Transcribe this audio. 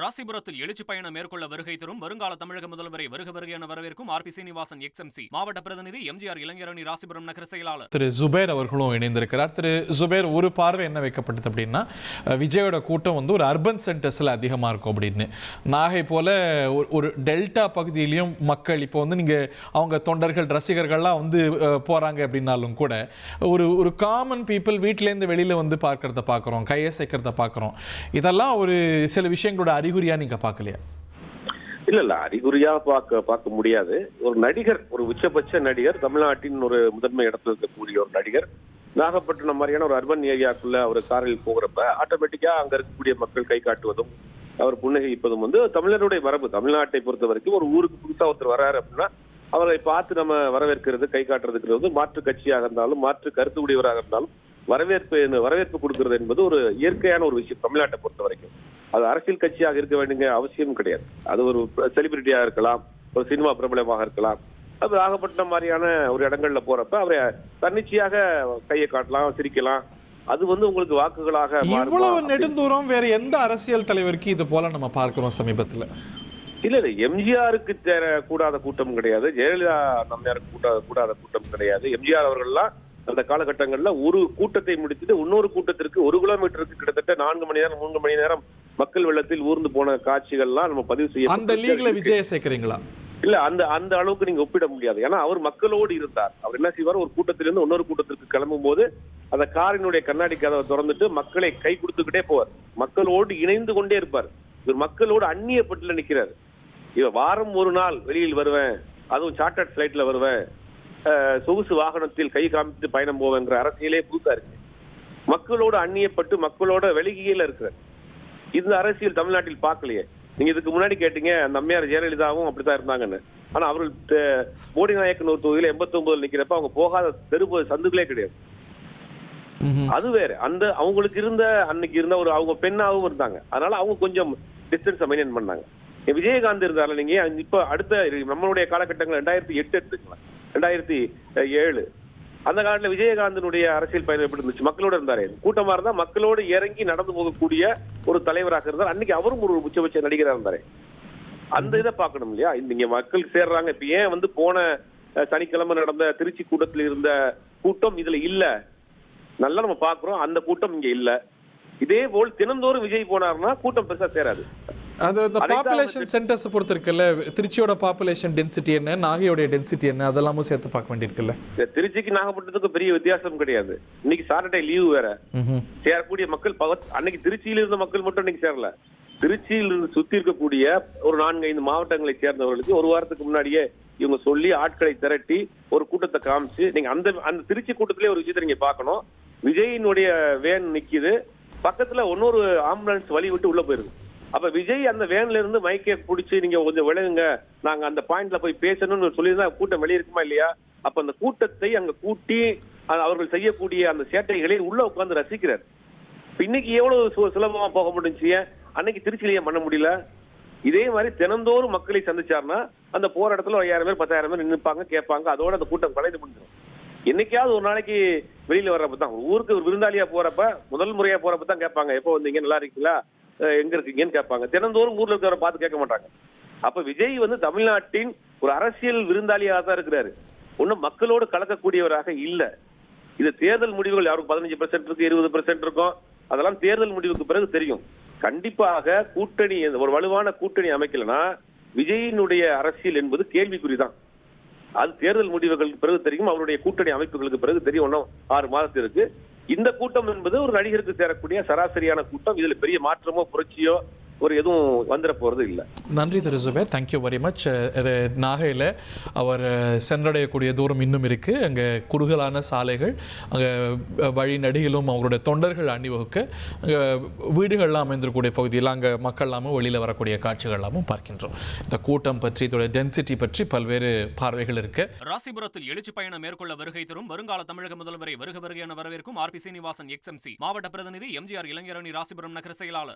ராசிபுரத்தில் எழுச்சி பயணம் மேற்கொள்ள வருகை தரும் வருங்கால தமிழக முதல்வரை வருக என வரவேற்கும் ஆர் பி சீனிவாசன் எக்ஸ்எம்சி மாவட்ட பிரதிநிதி எம்ஜிஆர் இளைஞரணி ராசிபுரம் நகர செயலாளர் திரு ஜுபேர் அவர்களும் இணைந்திருக்கிறார். திரு ஜுபேர், ஒரு பார்வை என்ன வைக்கப்பட்டது அப்படின்னா, விஜயோட கூட்டம் ஒரு அர்பன் சென்டர்ஸ்ல அதிகமா இருக்கும் அப்படின்னு. நாகை போல ஒரு டெல்டா பகுதியிலையும் மக்கள் இப்போ நீங்க அவங்க தொண்டர்கள் ரசிகர்கள்லாம் போறாங்க அப்படின்னாலும் கூட ஒரு காமன் பீப்புள் வீட்டிலேருந்து வெளியில பார்க்கறத பார்க்குறோம், கையசைக்கிறத பார்க்குறோம். இதெல்லாம் ஒரு சில விஷயங்களோட அறிகுறியா நீங்க பார்க்கலையா? இல்ல அறிகுறியா பார்க்க முடியாது. ஒரு நடிகர், ஒரு உச்சபட்ச நடிகர், தமிழ்நாட்டின் ஒரு முதன்மை இடத்துல இருக்கக்கூடிய ஒரு நடிகர் நாகப்பட்டினம் மாதிரியான ஒரு அர்பன் ஏரியாக்குள்ள அவர் காரில் போகிறப்ப ஆட்டோமேட்டிக்கா அங்க இருக்கக்கூடிய மக்கள் கை காட்டுவதும் அவர் புன்னகைப்பதும் தமிழருடைய மரபு. தமிழ்நாட்டை பொறுத்த வரைக்கும் ஒரு ஊருக்கு புதுசா ஒருத்தர் வர்றாரு அப்படின்னா அவரை பார்த்து நம்ம வரவேற்கிறது, கை காட்டுறதுக்கு மாற்று கட்சியாக இருந்தாலும் மாற்று கருத்து உடையவராக இருந்தாலும் வரவேற்பு கொடுக்கிறது என்பது ஒரு இயற்கையான ஒரு விஷயம் தமிழ்நாட்டை பொறுத்த வரைக்கும். அது அரசியல் கட்சியாக இருக்க வேண்டிய அவசியம் கிடையாது. அது ஒரு செலிபிரிட்டியா இருக்கலாம், ஒரு சினிமா பிரபலமாக இருக்கலாம். அது நாகப்பட்டினம் மாதிரியான ஒரு இடங்கள்ல போறப்ப அவரை தன்னிச்சையாக கையை காட்டலாம், சிரிக்கலாம். அது உங்களுக்கு வாக்குகளாக இவ்வளவு நெடுந்தூரம் வேற எந்த அரசியல் தலைவருக்கு இது போல நம்ம பார்க்கிறோம் சமீபத்துல? இல்ல எம்ஜிஆருக்கு கூடாத கூட்டம் கிடையாது, ஜெயலலிதா நம்மாருக்கு கூடாத கூட்டம் கிடையாது. எம்ஜிஆர் அவர்கள்லாம் அந்த காலகட்டங்கள்ல ஒரு கூட்டத்தை முடிச்சுட்டு இன்னொரு கூட்டத்திற்கு 1 கிலோமீட்டருக்கு கிட்டத்தட்ட 4 மணி நேரம் 3 மணி நேரம் மக்கள் வெள்ளத்தில் ஊர்ந்து போன காட்சிகள்லாம் நம்ம பதிவு செய்ய. அந்த லீக்ல விஜய சேர்க்கிறீங்களா? இல்ல அந்த அளவுக்கு நீங்க ஒப்பிட முடியாது. ஏன்னா அவர் மக்களோடு இருந்தார். அவர் என்ன செய்வார், ஒரு கூட்டத்திலிருந்து இன்னொரு கூட்டத்திற்கு கிளம்பும் போது அந்த காரினுடைய கண்ணாடி கதவை திறந்துட்டு மக்களை கை கொடுத்துக்கிட்டே போவார். மக்களோடு இணைந்து கொண்டே இருப்பார். இவர் மக்களோடு அந்நிய பட்டியல நிக்கிறார். இவர் வாரம் ஒரு நாள் வெளியில் வருவேன், அதுவும் சார்ட்டர்ட் பிளைட்ல வருவேன், சொகுசு வாகனத்தில் கை காமித்து பயணம் போவேங்கிற அரசியலே புதுசா இருக்கு. மக்களோடு அந்நியப்பட்டு மக்களோட வெளியில இருக்கிற இந்த அரசியல் தமிழ்நாட்டில் பார்க்கலையே. நீங்க இதுக்கு முன்னாடி கேட்டீங்க அந்த அம்மையார் ஜெயலலிதாவும் அப்படித்தான் இருந்தாங்கன்னு. ஆனா அவர்கள் போடி நாயக்கன் ஒரு தொகுதியில 89 நிக்கிறப்ப அவங்க போகாத சந்துகளே கிடையாது. அது வேற. அந்த அவங்களுக்கு அன்னைக்கு இருந்த ஒரு அவங்க பெண்ணாவும் இருந்தாங்க. அதனால அவங்க கொஞ்சம் டிஸ்டன்ஸ் மெயின்டைன் பண்ணாங்க. விஜயகாந்த் இருந்தாலும் நீங்க இப்ப அடுத்த நம்மளுடைய காலகட்டங்கள் 2008 எடுத்துக்கலாம், 2007 அந்த காலத்துல விஜயகாந்தனுடைய அரசியல் பயணம் எப்படி இருந்துச்சு? மக்களோட இருந்தாரு, கூட்டமா இருந்தா மக்களோடு இறங்கி நடந்து போகக்கூடிய ஒரு தலைவராக இருந்தார். அன்னைக்கு அவரும் ஒரு உச்சபட்ச நடிகராக இருந்தாரு. அந்த இதை பார்க்கணும் இல்லையா? நீங்க மக்கள் சேர்றாங்க. இப்ப ஏன் போன சனிக்கிழமை நடந்த திருச்சி கூட்டத்தில் இருந்த கூட்டம் இதுல இல்ல? நல்லா நம்ம பாக்குறோம், அந்த கூட்டம் இங்க இல்ல. இதே போல் தினந்தோறும் விஜய் போனார்னா கூட்டம் பெருசா சேராது. அது பாப்புலேஷன் சென்டர்ஸ் பொறுத்து இருக்குல்ல. திருச்சியோட பாப்புலேஷன் டென்சிட்டி என்ன, நாகையோட டென்சிட்டி என்ன, அதெல்லாமும் சேர்த்து பார்க்க வேண்டியிருக்குல்ல. திருச்சிக்கு நாகப்பட்டினத்துக்கு பெரிய வித்தியாசம் கிடையாது. இன்னைக்கு சாட்டர்டே லீவு வேற. சேரக்கூடிய மக்கள் அன்னைக்கு திருச்சியில இருந்த மக்கள் மட்டும் இன்னைக்கு சேரல. திருச்சியில் இருந்து சுத்தி இருக்கக்கூடிய ஒரு 4-5 மாவட்டங்களை சேர்ந்தவர்களுக்கு ஒரு வாரத்துக்கு முன்னாடியே இவங்க சொல்லி ஆட்களை திரட்டி ஒரு கூட்டத்தை காமிச்சு, நீங்க அந்த திருச்சி கூட்டத்திலே ஒரு விஷயத்தை நீங்க பார்க்கணும். விஜயினுடைய வேன் நிக்குது, பக்கத்துல இன்னொரு ஆம்புலன்ஸ் வழி விட்டு உள்ள போயிருது. அப்ப விஜய் அந்த வேன்ல இருந்து மைக்கை பிடிச்சி நீங்க கொஞ்சம் விலகுங்க, நாங்க அந்த பாயிண்ட்ல போய் பேசணும்னு சொல்லியிருந்தா கூட்டம் வெளியே இருக்குமா இல்லையா? அப்ப அந்த கூட்டத்தை அங்க கூட்டி அவர்கள் செய்யக்கூடிய அந்த சேட்டைகளை உள்ள உட்கார்ந்து ரசிக்கிறார். இன்னைக்கு எவ்வளவு சுலபமா போக முடிஞ்சு, அன்னைக்கு திருச்சியிலேயே பண்ண முடியல? இதே மாதிரி தினந்தோறும் மக்களை சந்திச்சாருன்னா அந்த போற இடத்துல 5000 பேர் 10,000 பேர் நின்னுப்பாங்க, கேட்பாங்க. அதோட அந்த கூட்டம் கலைந்து முடிஞ்சிடும். என்னைக்காவது ஒரு நாளைக்கு வெளியில வர்றப்பதான், ஊருக்கு ஒரு விருந்தாளியா போறப்ப முதல் முறையா போறப்பதான் கேட்பாங்க, எப்போ வந்தீங்க, நல்லா இருக்கீங்களா, எங்க இருக்கீங்கன்னு கேட்பாங்க. தினந்தோறும் ஊர்ல இருக்கிறவரை பார்த்து கேட்க மாட்டாங்க. அப்ப விஜய் தமிழ்நாட்டின் ஒரு அரசியல் விருந்தாளியாக தான் இருக்கிறாரு. ஒன்னும் மக்களோடு கலக்கக்கூடியவராக இல்ல. இது தேர்தல் முடிவுகள் யாருக்கு 15% இருக்கு, 20% இருக்கும். அதெல்லாம் தேர்தல் முடிவுக்கு பிறகு தெரியும். கண்டிப்பாக கூட்டணி, ஒரு வலுவான கூட்டணி அமைக்கலன்னா விஜயினுடைய அரசியல் என்பது கேள்விக்குறிதான். அது தேர்தல் முடிவுகளுக்கு பிறகு தெரியும், அவருடைய கூட்டணி அமைப்புகளுக்கு பிறகு தெரியும். இன்னும் 6 மாதத்திற்கு இந்த கூட்டம் என்பது ஒரு நடிகருக்கு சேரக்கூடிய சராசரியான கூட்டம். இதுல பெரிய மாற்றமோ புரட்சியோ ஒரு எதுவும் வந்துட போறது இல்லை. நன்றி திரு ஜுபேர், தேங்க்யூ வெரி மச். நாகையில் அவர் சென்றடையக்கூடிய தூரம் இன்னும் இருக்கு. அங்கே குறுகலான சாலைகள், அங்கே வழி நடிகளும் அவங்களுடைய தொண்டர்கள் அணிவகுக்க அங்கே வீடுகள்லாம் அமைந்திருக்கக்கூடிய பகுதியில் அங்கே மக்கள் எல்லாமும் வெளியில் வரக்கூடிய காட்சிகள் எல்லாமும் பார்க்கின்றோம். இந்த கூட்டம் பற்றி, இதோட டென்சிட்டி பற்றி பல்வேறு பார்வைகள் இருக்கு. ராசிபுரத்தில் எழுச்சி பயணம் மேற்கொள்ள வருகை தரும் வருங்கால தமிழக முதல்வரை வருக என வரவேற்கும் ஆர் பி சீனிவாசன் எக்ஸ்எம்சி மாவட்ட பிரதிநிதி எம்ஜிஆர் இளைஞரணி ராசிபுரம் நகர செயலாளர்.